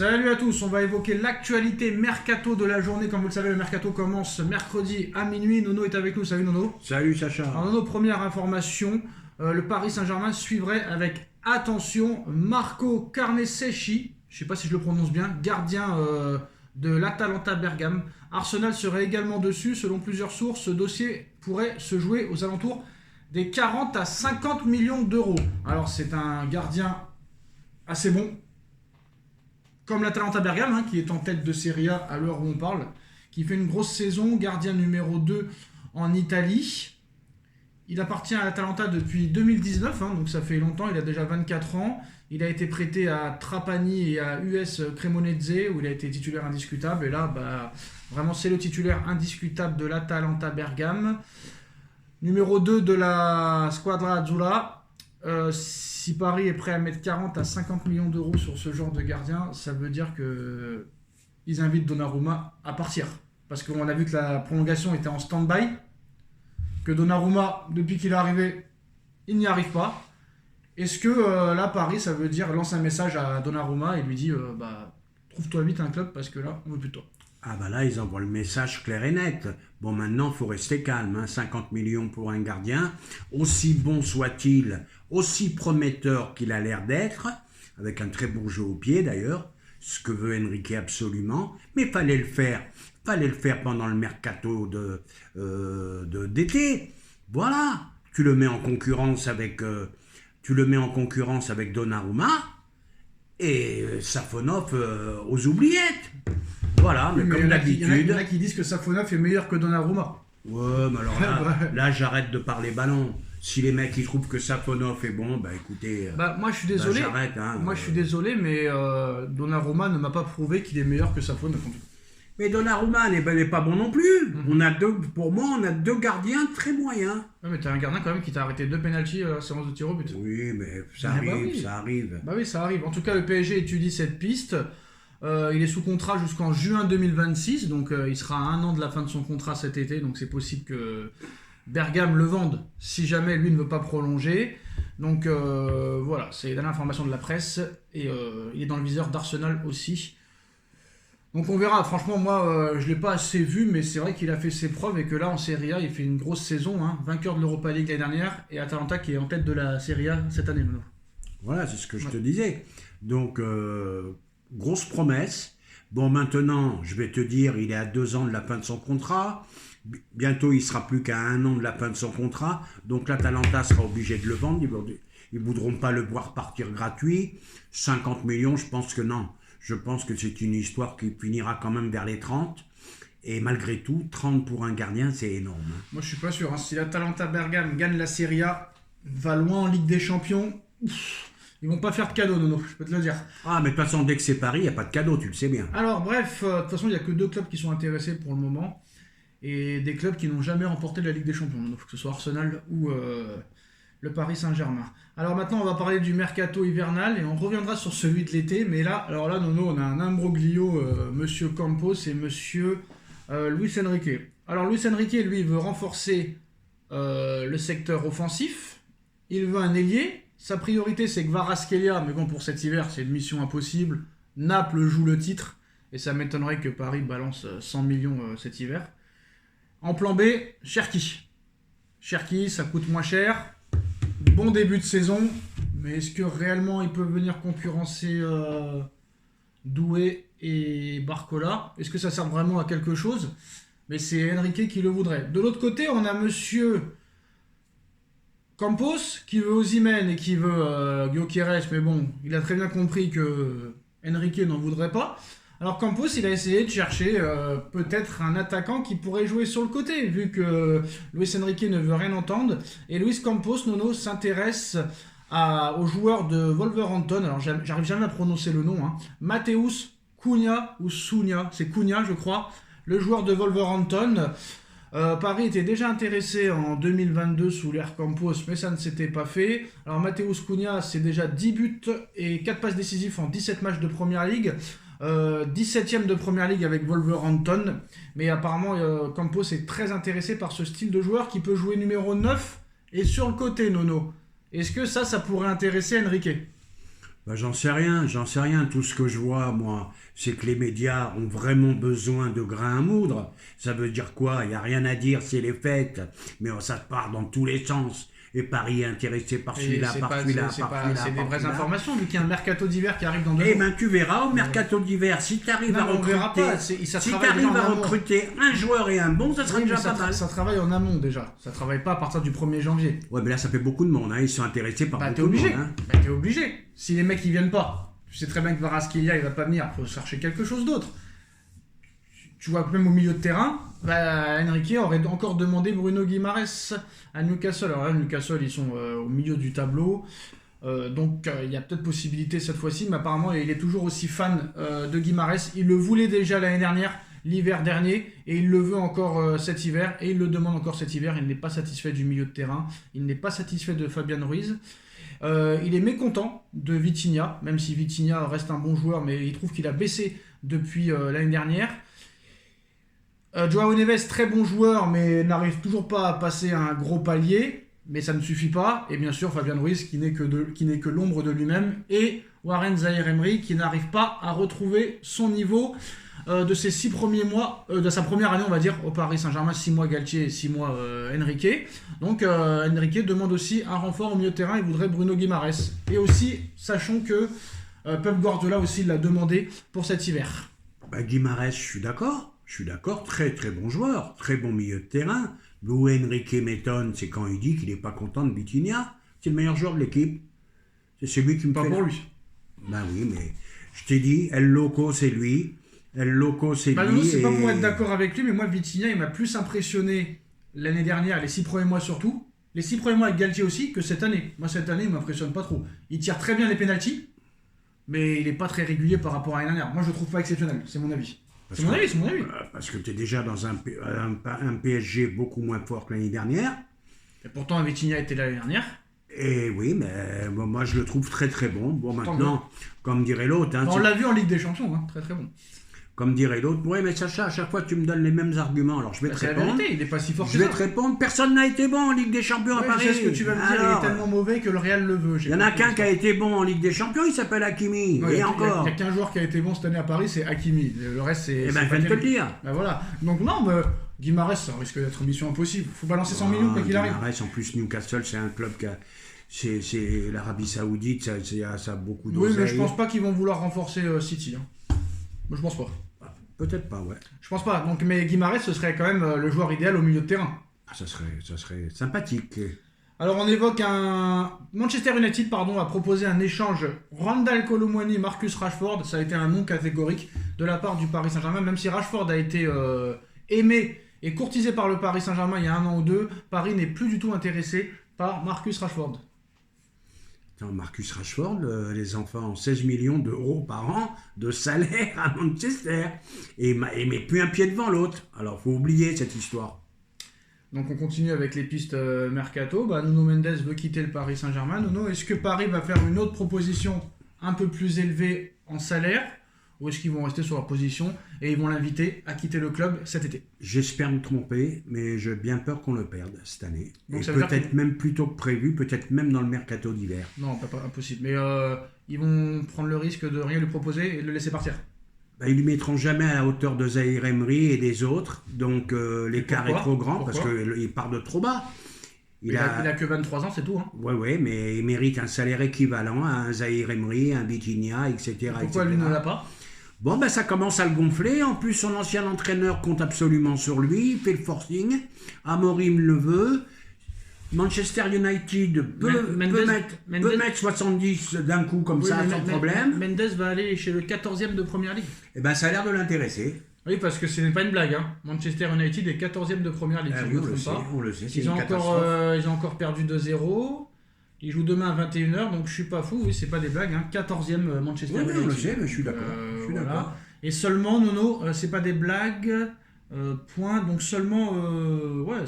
Salut à tous, on va évoquer l'actualité mercato de la journée. Comme vous le savez, le mercato commence mercredi à minuit. Nono est avec nous, salut Nono. Salut Sacha. Alors Nono, première information, le Paris Saint-Germain suivrait avec attention Marco Carnesecchi, je ne sais pas si je le prononce bien, gardien de l'Atalanta Bergame. Arsenal serait également dessus, selon plusieurs sources, ce dossier pourrait se jouer aux alentours des 40 à 50 millions d'euros. Alors c'est un gardien assez bon, comme l'Atalanta Bergame, qui est en tête de Serie A à l'heure où on parle, qui fait une grosse saison, gardien numéro 2 en Italie. Il appartient à l'Atalanta depuis 2019, donc ça fait longtemps, il a déjà 24 ans. Il a été prêté à Trapani et à US Cremonese, où il a été titulaire indiscutable. Et là, vraiment, c'est le titulaire indiscutable de l'Atalanta Bergame. Numéro 2 de la Squadra Azzurra. Si Paris est prêt à mettre 40 à 50 millions d'euros sur ce genre de gardien, ça veut dire qu'ils invitent Donnarumma à partir. Parce qu'on a vu que la prolongation était en stand-by, que Donnarumma, depuis qu'il est arrivé, il n'y arrive pas. Est-ce que là, Paris, ça veut dire lance un message à Donnarumma et lui dit trouve-toi vite un club parce que là, on veut plus de toi. Ah là, ils envoient le message clair et net. Bon, maintenant, il faut rester calme. 50 millions pour un gardien, aussi bon soit-il, aussi prometteur qu'il a l'air d'être, avec un très beau jeu au pied d'ailleurs, ce que veut Enrique absolument, mais fallait le faire pendant le mercato d'été. Voilà, tu le mets en concurrence avec Donnarumma et Safonov aux oubliettes. Voilà, mais comme d'habitude. Il y en a qui disent que Safonov est meilleur que Donnarumma. Ouais, mais alors là j'arrête de parler ballon. Si les mecs ils trouvent que Safonov est bon, écoutez. Moi je suis désolé. J'arrête. Je suis désolé, mais Donnarumma ne m'a pas prouvé qu'il est meilleur que Safonov. Mais Donnarumma n'est pas bon non plus. Pour moi, on a deux gardiens très moyens. Ouais, mais t'as un gardien quand même qui t'a arrêté 2 pénaltys à la séance de tir au but. Oui, mais ça arrive. Bah oui, ça arrive. En tout cas, le PSG étudie cette piste. Il est sous contrat jusqu'en juin 2026, donc il sera à 1 an de la fin de son contrat cet été, donc c'est possible que Bergame le vende si jamais lui ne veut pas prolonger. Donc voilà, c'est la dernière information de la presse, et il est dans le viseur d'Arsenal aussi. Donc on verra, franchement moi je ne l'ai pas assez vu, mais c'est vrai qu'il a fait ses preuves et que là en Serie A il fait une grosse saison, vainqueur de l'Europa League l'année dernière, et Atalanta qui est en tête de la Serie A cette année. Voilà, c'est ce que je te disais. Donc grosse promesse. Bon, maintenant, je vais te dire, il est à 2 ans de la fin de son contrat. Bientôt, il sera plus qu'à 1 an de la fin de son contrat. Donc, l'Atalanta sera obligé de le vendre. Ils ne voudront pas le voir partir gratuit. 50 millions, je pense que non. Je pense que c'est une histoire qui finira quand même vers les 30. Et malgré tout, 30 pour un gardien, c'est énorme. Moi, je suis pas sûr. Si l'Atalanta Bergame gagne la Serie A, va loin en Ligue des Champions... Ils vont pas faire de cadeau, Nono, je peux te le dire. Ah, mais de toute façon, dès que c'est Paris, il n'y a pas de cadeau, tu le sais bien. Alors, bref, de toute façon, il n'y a que 2 clubs qui sont intéressés pour le moment. Et des clubs qui n'ont jamais remporté la Ligue des Champions, Nono, que ce soit Arsenal ou le Paris Saint-Germain. Alors maintenant, on va parler du mercato hivernal et on reviendra sur celui de l'été. Mais là, Nono, on a un imbroglio, Monsieur Campos et Monsieur Luis Enrique. Alors, Luis Enrique, lui, il veut renforcer le secteur offensif. Il veut un ailier. Sa priorité, c'est Kvaratskhelia, mais bon, pour cet hiver, c'est une mission impossible. Naples joue le titre, et ça m'étonnerait que Paris balance 100 millions cet hiver. En plan B, Cherki. Cherki, ça coûte moins cher. Bon début de saison, mais est-ce que réellement il peut venir concurrencer Doué et Barcola? Est-ce que ça sert vraiment à quelque chose? Mais c'est Enrique qui le voudrait. De l'autre côté, on a Monsieur Campos, qui veut Osimhen et qui veut Gyökeres, mais bon, il a très bien compris que Enrique n'en voudrait pas. Alors Campos, il a essayé de chercher peut-être un attaquant qui pourrait jouer sur le côté, vu que Luis Enrique ne veut rien entendre. Et Luis Campos, Nono, s'intéresse au joueur de Wolverhampton, alors j'arrive jamais à prononcer le nom, Mateusz Cunha, ou Cunha, c'est Cunha je crois, le joueur de Wolverhampton. Paris était déjà intéressé en 2022 sous l'ère Campos, mais ça ne s'était pas fait. Alors Mateusz Cunha, c'est déjà 10 buts et 4 passes décisives en 17 matchs de Première Ligue. 17ème de Première Ligue avec Wolverhampton. Mais apparemment, Campos est très intéressé par ce style de joueur qui peut jouer numéro 9 et sur le côté, Nono. Est-ce que ça pourrait intéresser Enrique ? Bah, j'en sais rien, j'en sais rien. Tout ce que je vois, moi, c'est que les médias ont vraiment besoin de grains à moudre. Ça veut dire quoi? Il n'y a rien à dire, c'est les fêtes. Mais ça part dans tous les sens. Et Paris est intéressé par Et celui-là, par celui-là, par celui-là, c'est des par vraies celui-là. informations, vu qu'il y a un mercato d'hiver qui arrive dans 2 Eh jours. ben tu verras au mercato d'hiver, si tu arrives Non, à mais on verra recruter, pas, ça si tu travaille déjà arrives en à amont. recruter un joueur et un bon, ça sera Oui, mais déjà pas mal. ça travaille en amont déjà. Ça travaille pas à partir du 1er janvier. Ouais, mais là ça fait beaucoup de monde, hein. Ils sont intéressés par Bah t'es beaucoup de obligé. monde. Hein. Bah t'es obligé. Si les mecs ils viennent pas, tu sais très bien que Kvaratskhelia il va pas venir, faut chercher quelque chose d'autre. Tu vois que même au milieu de terrain, bah, Enrique aurait encore demandé Bruno Guimaraes à Newcastle. Alors là, Newcastle ils sont au milieu du tableau. Donc il y a peut-être possibilité cette fois-ci, mais apparemment il est toujours aussi fan de Guimaraes. Il le voulait déjà l'année dernière, l'hiver dernier, et il le veut encore cet hiver, et il le demande encore cet hiver. Il n'est pas satisfait du milieu de terrain, il n'est pas satisfait de Fabian Ruiz. Il est mécontent de Vitinha, même si Vitinha reste un bon joueur, mais il trouve qu'il a baissé depuis l'année dernière. Joao Neves, très bon joueur, mais n'arrive toujours pas à passer un gros palier, mais ça ne suffit pas. Et bien sûr, Fabian Ruiz, qui n'est que l'ombre de lui-même, et Warren Zaïre-Emery, qui n'arrive pas à retrouver son niveau de ses 6 premiers mois, de sa première année, on va dire, au Paris Saint-Germain, 6 mois Galtier et 6 mois Enrique. Donc Enrique demande aussi un renfort au milieu de terrain, il voudrait Bruno Guimaraes. Et aussi, sachons que Pep Guardiola aussi l'a demandé pour cet hiver. Bah, Guimaraes, je suis d'accord, très très bon joueur, très bon milieu de terrain. Où Enrique m'étonne, c'est quand il dit qu'il n'est pas content de Vitinha. C'est le meilleur joueur de l'équipe. C'est celui qui me Pas fait... pour lui. Ben oui, mais je t'ai dit, El Loco, c'est lui. El Loco, c'est Bah lui. non, c'est pas pour être d'accord avec lui, mais moi, Vitinha, il m'a plus impressionné l'année dernière, les 6 premiers mois surtout, les 6 premiers mois avec Galtier aussi, que cette année. Moi, cette année, il m'impressionne pas trop. Il tire très bien les pénaltys, mais il est pas très régulier par rapport à l'année dernière. Moi, je le trouve pas exceptionnel, c'est mon avis. C'est mon avis. Parce que tu es déjà dans un PSG beaucoup moins fort que l'année dernière. Et pourtant, Vitinha était là l'année dernière. Et oui, mais moi je le trouve très très bon. Bon, Tant maintenant, comme dirait l'autre... Hein, on l'a vu en Ligue des Champions, hein, très très bon. Comme dirait l'autre, oui, mais Sacha, à chaque fois tu me donnes les mêmes arguments, alors je vais te C'est la répondre. vérité, il est pas si fort que Je ça. vais te répondre, personne n'a été bon en Ligue des Champions à Ouais, Paris. je sais ce que tu vas me dire, Alors, il est tellement mauvais que le Real le veut. il y en a qu'un qui a été bon en Ligue des Champions, il s'appelle Hakimi. Non, et il y a encore. Il y a qu'un joueur qui a été bon cette année à Paris, c'est Hakimi. Le reste, c'est. Eh c'est ben, pas je vais te le terrible. dire. Ben voilà. Donc non, mais Guimaraes, ça risque d'être mission impossible. Faut balancer 100 millions quoi qu'il arrive. Guimaraes, en plus, Newcastle, c'est un club qui a. C'est l'Arabie Saoudite, ça a beaucoup Oui, d'oseille. mais je pense pas qu'ils vont vouloir renforcer City. Hein. Moi, je pense pas. Peut-être pas, ouais. Je pense pas. Donc, mais Guimaraes, ce serait quand même le joueur idéal au milieu de terrain. Ah, ça serait sympathique. Alors, on évoque un. Manchester United, pardon, a proposé un échange Randal Colomwani, Marcus Rashford. Ça a été un non catégorique de la part du Paris Saint-Germain, même si Rashford a été aimé et courtisé par le Paris Saint-Germain il y a 1 an ou 2. Paris n'est plus du tout intéressé par Marcus Rashford. Marcus Rashford, les enfants ont 16 millions d'euros par an de salaire à Manchester. Et met plus un pied devant l'autre. Alors, faut oublier cette histoire. Donc on continue avec les pistes mercato. Nuno Mendes veut quitter le Paris Saint-Germain. Nuno, est-ce que Paris va faire une autre proposition un peu plus élevée en salaire, ou est-ce qu'ils vont rester sur leur position et ils vont l'inviter à quitter le club cet été? J'espère me tromper, mais j'ai bien peur qu'on le perde cette année. Donc et ça veut dire peut-être même plus tôt que prévu, peut-être même dans le mercato d'hiver. Non, pas impossible. Mais ils vont prendre le risque de rien lui proposer et de le laisser partir. Ils ne lui mettront jamais à la hauteur de Zaïre Emery et des autres, donc l'écart est trop grand parce qu'il part de trop bas. Il a que 23 ans, c'est tout. Hein. Oui, mais il mérite un salaire équivalent à un Zaïre Emery, un Vitinha, etc. Pourquoi lui ne l'a pas? Bon, ça commence à le gonfler. En plus, son ancien entraîneur compte absolument sur lui, il fait le forcing. Amorim le veut. Manchester United peut mettre 70 d'un coup comme ça, sans problème. Mendes va aller chez le 14e de Première Ligue. Eh ben, ça a l'air de l'intéresser. Oui, parce que ce n'est pas une blague. Hein. Manchester United est 14e de Première Ligue. On le sait. Ils ont encore perdu 2-0. Ils jouent demain à 21h, donc je suis pas fou. Oui, c'est pas des blagues. Hein. 14e Manchester United. Oui, on le sait, mais je suis d'accord. Voilà. Et seulement, Nono, c'est pas des blagues. Point. Donc seulement,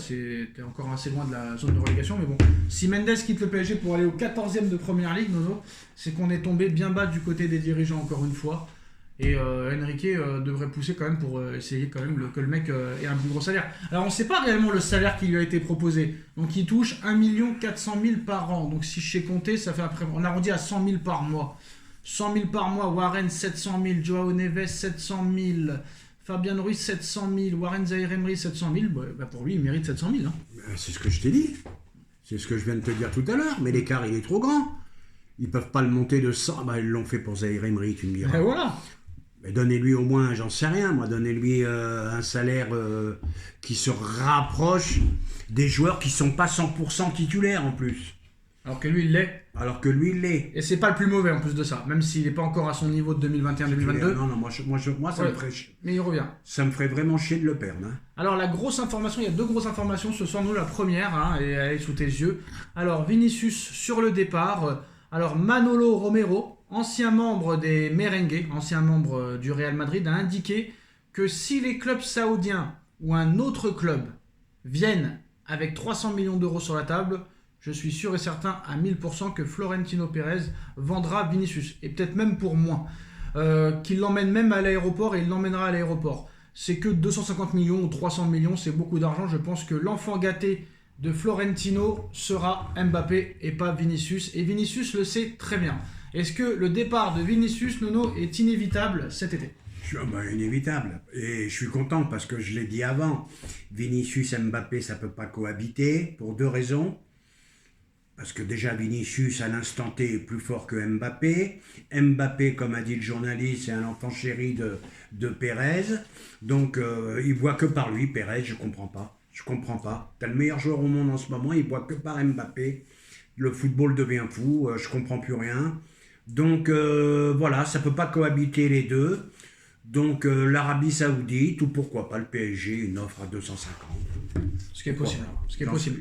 t'es encore assez loin de la zone de relégation. Mais bon, si Mendes quitte le PSG pour aller au 14e de Première Ligue, Nono, c'est qu'on est tombé bien bas du côté des dirigeants encore une fois. Et Enrique devrait pousser quand même pour essayer quand même que le mec ait un plus gros salaire. Alors on ne sait pas réellement le salaire qui lui a été proposé. Donc il touche 1 400 000 par an. Donc si je sais compter, ça fait après, on arrondit à 100 000 par mois. 100 000 par mois, Warren 700 000, Joao Neves 700 000, Fabian Ruiz 700 000, Warren Zaïre-Emery 700 000, bah pour lui il mérite 700 000. Hein. C'est ce que je t'ai dit. C'est ce que je viens de te dire tout à l'heure, mais l'écart il est trop grand. Ils peuvent pas le monter de 100, bah ils l'ont fait pour Zaïre-Emery, tu me diras. Et voilà. Mais donnez-lui au moins, j'en sais rien, moi, donnez-lui un salaire qui se rapproche des joueurs qui sont pas 100% titulaires en plus. Alors que lui il l'est. Alors que lui il l'est. Et c'est pas le plus mauvais en plus de ça, même s'il n'est pas encore à son niveau de 2021-2022. Non, moi ça me ferait chier. Mais il revient. Ça me ferait vraiment chier de le perdre. Hein. Alors la grosse information, il y a 2 grosses informations ce soir, nous la première, hein, et elle est sous tes yeux. Alors Vinicius sur le départ, alors Manolo Romero, ancien membre des Merengues, ancien membre du Real Madrid, a indiqué que si les clubs saoudiens ou un autre club viennent avec 300 millions d'euros sur la table, je suis sûr et certain à 1000% que Florentino Pérez vendra Vinicius, et peut-être même pour moins. Qu'il l'emmène même à l'aéroport, et il l'emmènera à l'aéroport. C'est que 250 millions ou 300 millions, c'est beaucoup d'argent. Je pense que l'enfant gâté de Florentino sera Mbappé et pas Vinicius. Et Vinicius le sait très bien. Est-ce que le départ de Vinicius, Nono, est inévitable cet été ? Inévitable. Et je suis content parce que je l'ai dit avant. Vinicius et Mbappé, ça ne peut pas cohabiter pour 2 raisons. Parce que déjà Vinicius à l'instant T est plus fort que Mbappé. Mbappé, comme a dit le journaliste, c'est un enfant chéri de Pérez. Donc il voit que par lui, Pérez, je comprends pas. T'as le meilleur joueur au monde en ce moment, il voit que par Mbappé. Le football devient fou, je comprends plus rien. Donc voilà, ça peut pas cohabiter les deux. Donc l'Arabie Saoudite, ou pourquoi pas le PSG, une offre à 250. Ce qui est possible.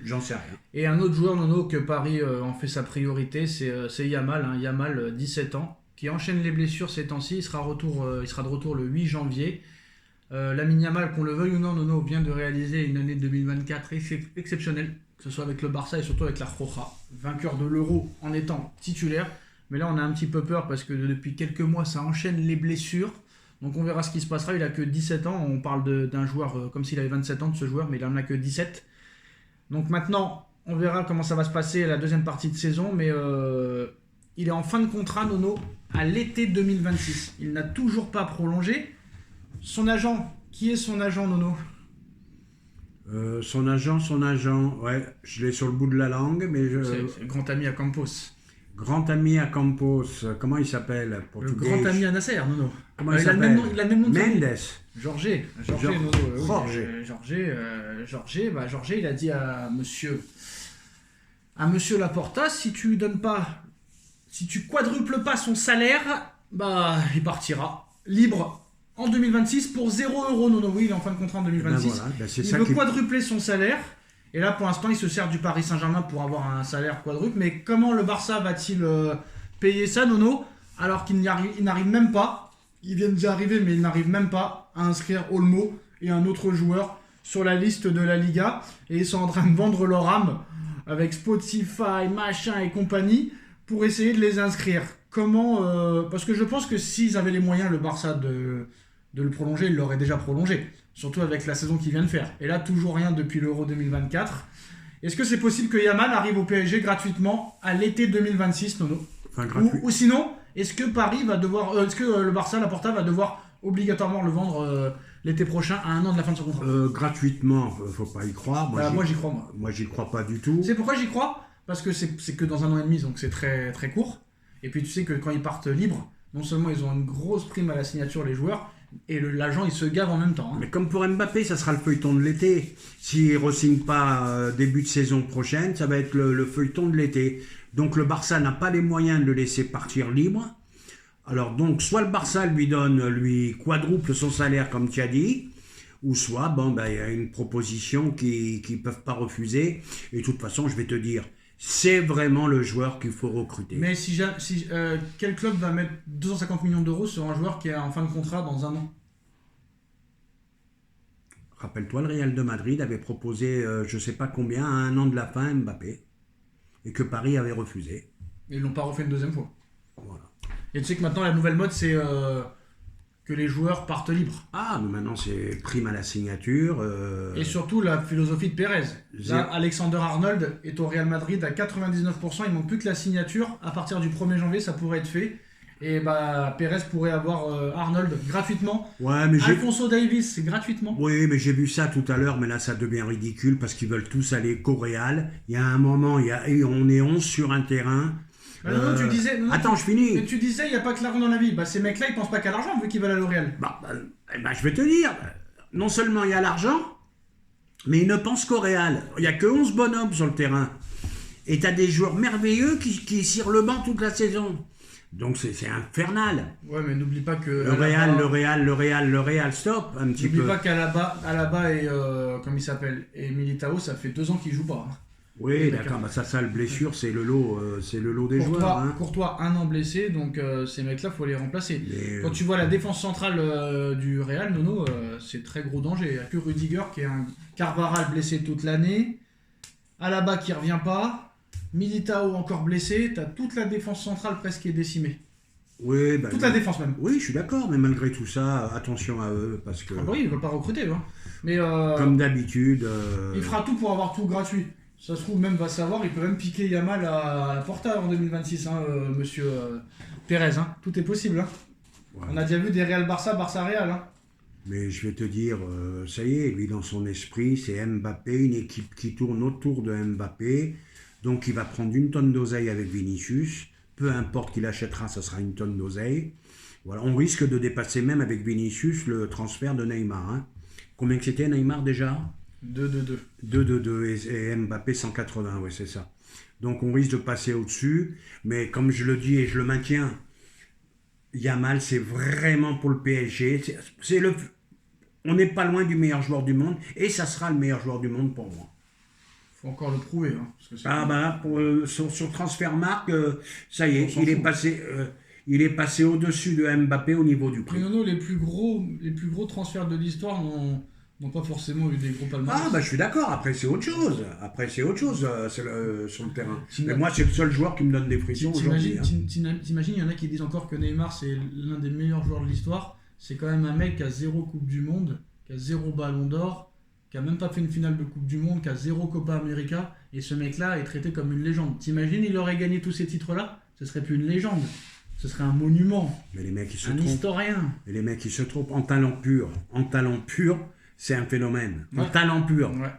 J'en sais rien. Et un autre joueur, Nono, que Paris en fait sa priorité, c'est Yamal. Hein, Yamal, 17 ans, qui enchaîne les blessures ces temps-ci. Il sera de retour le 8 janvier. Lamine Yamal, qu'on le veuille ou non, Nono, vient de réaliser une année 2024 exceptionnelle, que ce soit avec le Barça et surtout avec la Roja, vainqueur de l'Euro en étant titulaire. Mais là, on a un petit peu peur parce que depuis quelques mois, ça enchaîne les blessures. Donc on verra ce qui se passera. Il a que 17 ans. On parle d'un joueur comme s'il avait 27 ans de ce joueur, mais il en a que 17. Donc maintenant, on verra comment ça va se passer la deuxième partie de saison. Mais il est en fin de contrat, Nono, à l'été 2026. Il n'a toujours pas prolongé. Son agent, qui est son agent, Nono ? Son agent, ouais, je l'ai sur le bout de la langue, mais c'est le grand ami à Campos. Grand ami à Campos, comment il s'appelle ? Le grand ami à Nasser, Nono. Comment il s'appelle ? Il a le même nom de Mendes. Jorge, il a dit à monsieur Laporta, si tu quadruples pas son salaire, bah il partira libre en 2026 pour 0€, Nono. Oui, il est en fin de contrat en 2026. Il veut quadrupler son salaire. Et là, pour l'instant, il se sert du Paris Saint-Germain pour avoir un salaire quadruple. Mais comment le Barça va-t-il payer ça, Nono, alors qu'il n'arrive même pas, il vient déjà arriver, mais il n'arrive même pas à inscrire Olmo et un autre joueur sur la liste de la Liga. Et ils sont en train de vendre leur âme avec Spotify, machin et compagnie pour essayer de les inscrire. Comment parce que je pense que s'ils avaient les moyens, le Barça, de le prolonger, ils l'auraient déjà prolongé. Surtout avec la saison qu'il vient de faire. Et là, toujours rien depuis l'Euro 2024. Est-ce que c'est possible que Yamal arrive au PSG gratuitement à l'été 2026, Nono ? Ou sinon, est-ce que Paris va devoir, est-ce que le Barça, Laporta, va devoir obligatoirement le vendre l'été prochain à 1 an de la fin de son contrat ? Gratuitement, faut pas y croire. Moi, j'y crois, moi. Moi, j'y crois pas du tout. C'est pourquoi j'y crois ? Parce que c'est que dans 1 an et demi, donc c'est très, très court. Et puis tu sais que quand ils partent libres, non seulement ils ont une grosse prime à la signature, les joueurs, et l'agent il se gave en même temps. Hein. Mais comme pour Mbappé, ça sera le feuilleton de l'été. S'il ne re-signe pas début de saison prochaine, ça va être le feuilleton de l'été. Donc le Barça n'a pas les moyens de le laisser partir libre. Alors donc soit le Barça lui quadruple son salaire comme tu as dit, ou soit il y a une proposition qu'ils ne peuvent pas refuser. Et de toute façon, je vais te dire, c'est vraiment le joueur qu'il faut recruter. Mais quel club va mettre 250 millions d'euros sur un joueur qui est en fin de contrat dans 1 an ? Rappelle-toi, le Real de Madrid avait proposé je ne sais pas combien à 1 an de la fin Mbappé. Et que Paris avait refusé. Et ils l'ont pas refait une deuxième fois. Voilà. Et tu sais que maintenant la nouvelle mode c'est que les joueurs partent libres. Ah, mais maintenant c'est prime à la signature. Et surtout la philosophie de Pérez. Là, Alexander Arnold est au Real Madrid à 99%. Il manque plus que la signature. À partir du 1er janvier, ça pourrait être fait. Et bah Pérez pourrait avoir Arnold gratuitement. Ouais, mais Alfonso Davies gratuitement. Oui, mais j'ai vu ça tout à l'heure, mais là ça devient ridicule parce qu'ils veulent tous aller qu'au Real. Il y a un moment, on est 11 sur un terrain. Non, tu disais. Attends, je finis. Mais tu disais, il n'y a pas que l'argent dans la vie. Bah, ces mecs-là, ils pensent pas qu'à l'argent vu qu'ils veulent aller au Real. Je vais te dire, non seulement il y a l'argent, mais ils ne pensent qu'au Real. Il n'y a que 11 bonhommes sur le terrain. Et tu as des joueurs merveilleux qui cirent le banc toute la saison. Donc c'est infernal. Ouais, mais n'oublie pas que. Le Real, stop un petit peu. N'oublie pas qu'Alaba et comme il s'appelle, et Militao, ça fait 2 ans qu'ils jouent pas. Oui, d'accord. Bah ça, le blessure, c'est le lot des joueurs. Hein. Courtois, 1 an blessé, donc ces mecs-là, faut les remplacer. Mais, Quand tu vois la défense centrale du Real, Nono, c'est très gros danger. Il n'y a que Rudiger qui est un Carvajal blessé toute l'année, Alaba qui revient pas. Militao encore blessé, t'as toute la défense centrale presque qui est décimée. Oui, toute la défense même. Oui, je suis d'accord, mais malgré tout ça, attention à eux, parce que... Ah bah oui, il ne veut pas recruter, hein. Mais comme d'habitude... il fera tout pour avoir tout gratuit. Ça se trouve, même va savoir, il peut même piquer Yamal à Porta en 2026, hein, monsieur Pérez. Hein. Tout est possible. Hein. Ouais. On a déjà vu des Real Barça Real. Hein. Mais je vais te dire, ça y est, lui dans son esprit, c'est Mbappé, une équipe qui tourne autour de Mbappé. Donc il va prendre 1 tonne d'oseille avec Vinicius. Peu importe qu'il achètera, ça sera 1 tonne d'oseille. Voilà, on risque de dépasser même avec Vinicius le transfert de Neymar. Hein. Combien que c'était Neymar déjà ? 2 et Mbappé 180, oui c'est ça. Donc on risque de passer au-dessus. Mais comme je le dis et je le maintiens, Yamal c'est vraiment pour le PSG. On n'est pas loin du meilleur joueur du monde et ça sera le meilleur joueur du monde pour moi. Faut encore le prouver. Hein, sur Transfermarkt, ça y est, il est passé au-dessus de Mbappé au niveau du prix. Mais non, les plus gros transferts de l'histoire n'ont pas forcément eu des gros palmarès. Je suis d'accord. Après, c'est autre chose. Sur le terrain. Mais moi, c'est le seul joueur qui me donne des frissons aujourd'hui. T'imagines, il y en a qui disent encore que Neymar, c'est l'un des meilleurs joueurs de l'histoire. C'est quand même un mec qui a 0 Coupe du Monde, qui a 0 Ballon d'Or, qui a même pas fait une finale de Coupe du Monde, qui a 0 Copa América, et ce mec-là est traité comme une légende. T'imagines, il aurait gagné tous ces titres-là, ce serait plus une légende, ce serait un monument, mais les mecs, ils se un trompent. Historien. Et les mecs, ils se trompent en talent pur, c'est un phénomène. Ouais. En talent pur. Ouais.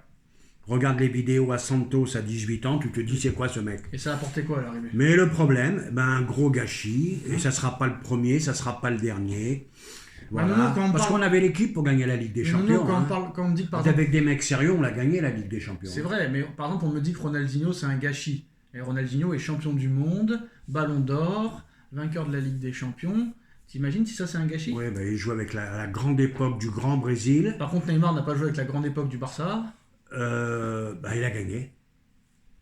Regarde les vidéos à Santos à 18 ans, tu te dis c'est quoi ce mec ? Et ça a apporté quoi à l'arrivée ? Mais le problème, un gros gâchis, et ça sera pas le premier, ça sera pas le dernier. Voilà. Parce qu'on avait l'équipe pour gagner la Ligue des Champions. Quand on dit que, par exemple, avec des mecs sérieux, on l'a gagné la Ligue des Champions. C'est vrai, mais par exemple, on me dit que Ronaldinho, c'est un gâchis. Et Ronaldinho est champion du monde, Ballon d'Or, vainqueur de la Ligue des Champions. T'imagines si ça, c'est un gâchis ? Oui, il joue avec la grande époque du Grand Brésil. Par contre, Neymar n'a pas joué avec la grande époque du Barça. Il a gagné.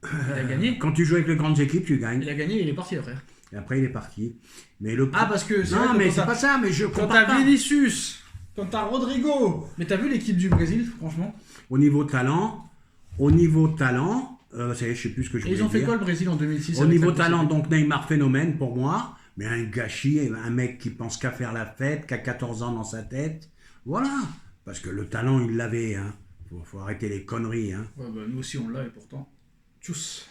Il a gagné. Quand tu joues avec les grandes équipes, tu gagnes. Il a gagné et il est parti après. Et après, il est parti. Mais parce que c'est non, mais c'est pas ça, mais je quand compare t'as Vinicius, quand t'as Rodrigo. Mais t'as vu l'équipe du Brésil, franchement ? Au niveau talent, ça y est, je sais plus ce que je voulais dire. Ils ont fait quoi le Brésil en 2006 ? Au niveau talent, donc Neymar, phénomène pour moi. Mais un gâchis, un mec qui pense qu'à faire la fête, qui a 14 ans dans sa tête. Voilà. Parce que le talent, il l'avait. Hein. Faut arrêter les conneries. Hein. Ouais, nous aussi, on l'a et pourtant. Tchuss.